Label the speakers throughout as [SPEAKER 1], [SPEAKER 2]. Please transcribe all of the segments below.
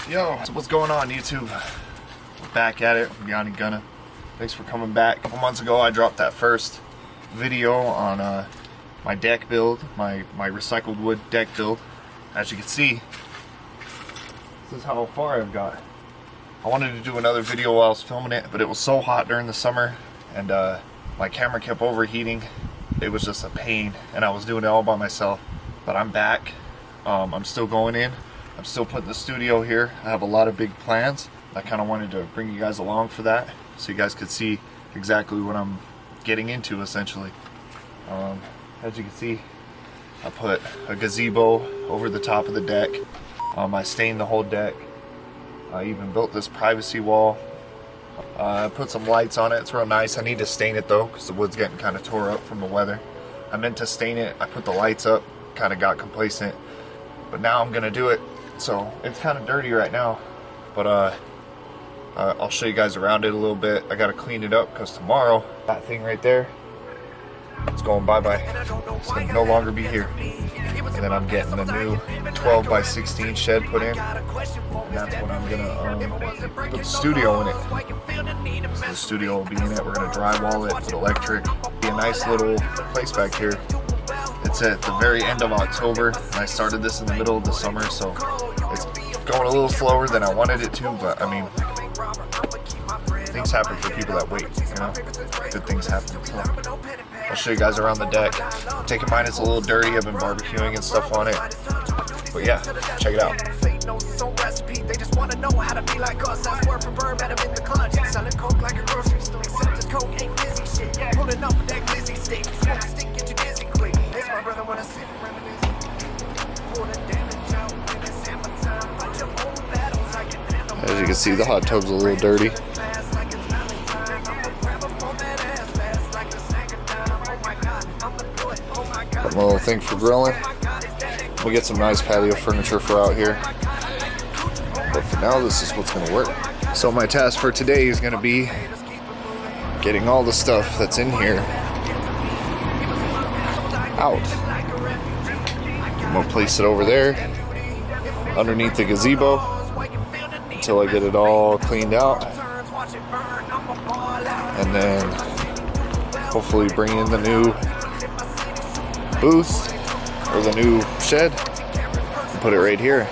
[SPEAKER 1] Yo, so what's going on YouTube? Back at it, Yawneegunna. Thanks for coming back. A couple months ago I dropped that first video on my deck build, my recycled wood deck build. As you can see, this is how far I've got. I wanted to do another video while I was filming it, but it was so hot during the summer and my camera kept overheating. It was just a pain and I was doing it all by myself. But I'm back. I'm still going in. I'm still putting the studio here. I have a lot of big plans. I kind of wanted to bring you guys along for that so you guys could see exactly what I'm getting into essentially. As you can see, I put a gazebo over the top of the deck. I stained the whole deck. I even built this privacy wall. I put some lights on it. It's real nice. I need to stain it though because the wood's getting kind of tore up from the weather. I meant to stain it. I put the lights up, kind of got complacent, but now I'm gonna do it. So it's kind of dirty right now, but I'll show you guys around it a little bit. I gotta clean it up because tomorrow that thing right there, it's going bye-bye. It's gonna no longer be here. And then I'm getting the new 12 by 16 shed put in, and that's when I'm gonna put the studio in it. So the studio will be in it. We're gonna drywall it, put electric. Be a nice little place back here. It's at the very end of October, and I started this in the middle of the summer, so it's going a little slower than I wanted it to, but I mean, things happen for people that wait, you know? Good things happen. So I'll show you guys around the deck. Taking mine, it's a little dirty. I've been barbecuing and stuff on it. But yeah, check it out. They just want to know how to be like us. That's word for verb, at him in the clutch. Selling coke like a grocery store. Except this coke ain't busy shit. Pulling up with that glizzy stick. Smoke a stick, get you dizzy quick. It's my brother when I sit and reminisce. Pull the damage out when it's hammer time. Fight your own battles. I can handle. As you can see, the hot tub's a little dirty. Got my little thing for grilling. We'll get some nice patio furniture for out here. But for now, this is what's going to work. So my task for today is going to be getting all the stuff that's in here out. I'm going to place it over there underneath the gazebo until I get it all cleaned out. And then hopefully bring in the new booth or the new shed and put it right here.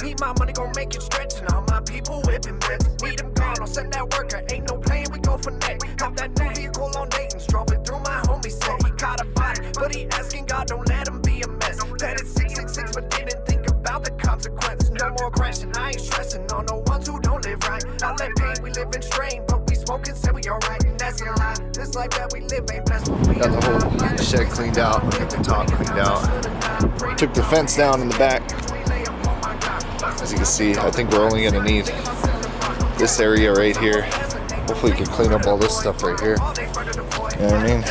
[SPEAKER 1] Need my money gon' make it stretch, and all my people whipping bets. Need them gone, I'll send that worker. Ain't no playing, we go for next. Have that new vehicle on Dayton, drove it through my homie set. He caught a body, but he asking God, don't let him be a mess. That it's 666, but didn't think about the consequences. No more crashing, I ain't stressing on the ones who don't live right. I let pain, we live in strain, but we smoking, say we alright, and that's a lie. This life that we live ain't blessed. Got the whole shed cleaned out, got the top cleaned out. Took the fence down in the back. As you can see, I think we're only gonna need this area right here. Hopefully we can clean up all this stuff right here. You know what I mean?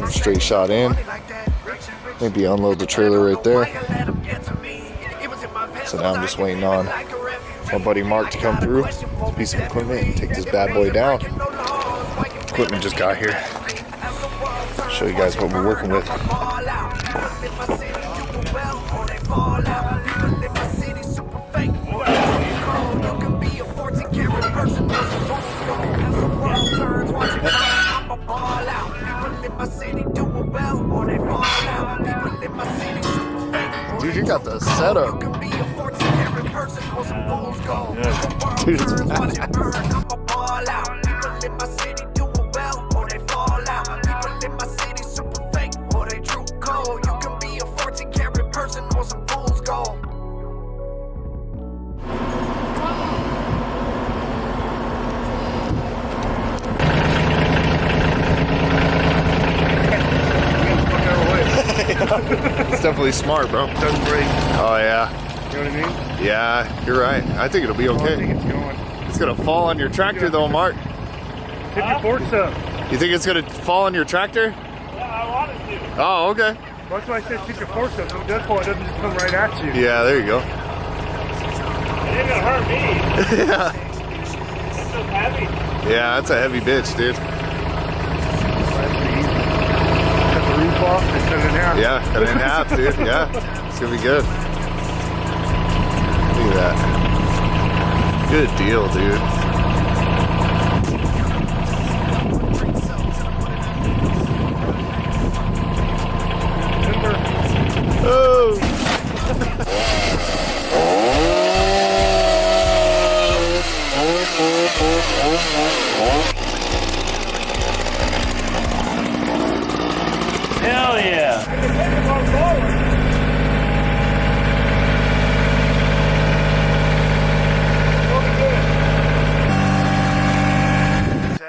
[SPEAKER 1] And straight shot in. Maybe unload the trailer right there. So now I'm just waiting on my buddy Mark to come through with a piece of equipment and take this bad boy down. Equipment just got here. Show you guys what we're working with. Dude, you got the setup. Dude, it's bad. It's definitely smart, bro.
[SPEAKER 2] Doesn't break.
[SPEAKER 1] Oh yeah.
[SPEAKER 2] You know what I mean?
[SPEAKER 1] Yeah, you're right. I think it'll be okay.
[SPEAKER 2] I think it's going.
[SPEAKER 1] It's gonna fall on your tractor though, Mark.
[SPEAKER 2] Hit your forks up.
[SPEAKER 1] You think it's gonna fall on your tractor?
[SPEAKER 2] Yeah, I want it to.
[SPEAKER 1] Oh, okay.
[SPEAKER 2] Well, that's why I said keep your forks up. So it does fall, it doesn't just come right at you.
[SPEAKER 1] Yeah, there you go.
[SPEAKER 2] It ain't gonna hurt me.
[SPEAKER 1] Yeah.
[SPEAKER 2] It's so heavy.
[SPEAKER 1] Yeah, that's a heavy bitch, dude.
[SPEAKER 2] half.
[SPEAKER 1] Yeah, cut it in half, dude. Yeah, it's gonna be good. Look at that. Good deal, dude. Oh!
[SPEAKER 3] Hell yeah!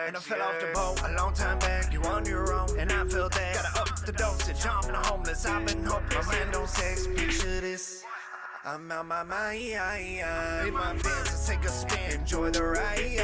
[SPEAKER 4] And I fell off the boat a long time back. You on your own, and I feel that. Gotta up the dosage. I'm homeless. I've been hopeless. Man, don't sex. Picture this. I'm out my mind. In my Benz, let's take a spin. Enjoy the ride.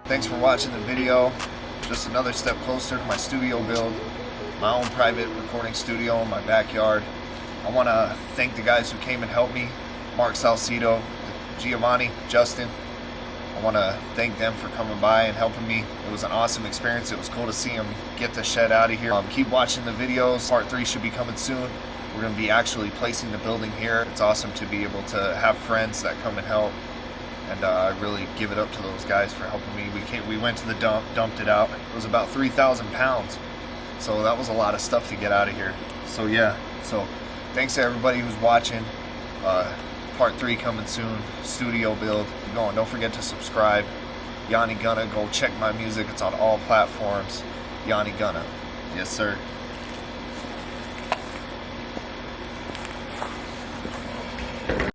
[SPEAKER 1] Thanks for watching the video. Just another step closer to my studio build, my own private recording studio in my backyard. I want to thank the guys who came and helped me, Mark Salcido, Giovanni, Justin. I want to thank them for coming by and helping me. It was an awesome experience. It was cool to see them get the shed out of here. Keep watching the videos. Part 3 should be coming soon. We're going to be actually placing the building here. It's awesome to be able to have friends that come and help. And I really give it up to those guys for helping me. We went to the dump, dumped it out. It was about 3,000 pounds. So that was a lot of stuff to get out of here. So yeah, so thanks to everybody who's watching. Part 3 coming soon, studio build. Keep going. Don't forget to subscribe. Yawnee Gunna, go check my music. It's on all platforms. Yawnee Gunna. Yes, sir.